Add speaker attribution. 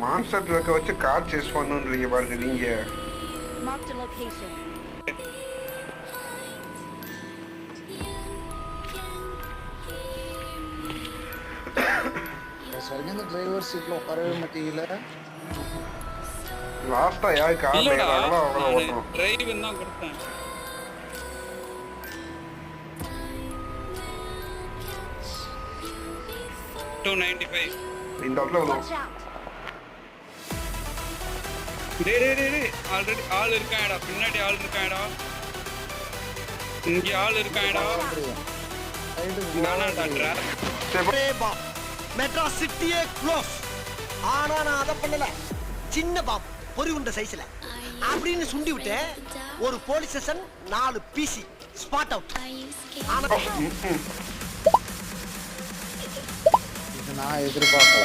Speaker 1: Monster ட்ரக்கை வச்சு car chase பண்ணுன்றீங்க பாருங்க நீங்க.
Speaker 2: Marked a location.
Speaker 3: சரிங்க இந்த டிரைவர் சீட்ல உட்காரவே மாட்டீங்கல.
Speaker 1: லாஸ்டா யார் கார் மேலாங்களோ அவங்கள ஓட்டணும்.
Speaker 4: டிரைவ் தான் கொடுத்தேன்.
Speaker 1: இந்த இடத்துல
Speaker 2: Watch out.
Speaker 4: டேய் ஆல்ரெடி ஆள் இருக்காடா, பின்னாடி ஆள் இருக்காடா, இங்க ஆள் இருக்காடா. நானா டாக்டர்
Speaker 5: மெட்ராஸ் சிட்டியே க்ளோஸ். ஆனா நான் அதை பண்ணல. சின்ன பாம் பொறி உண்ட சைஸ்ல அப்படின்னு சுண்டி விட்டு ஒரு police station 4 PC spot out.
Speaker 3: இது நான் எதிர்பார்க்கல.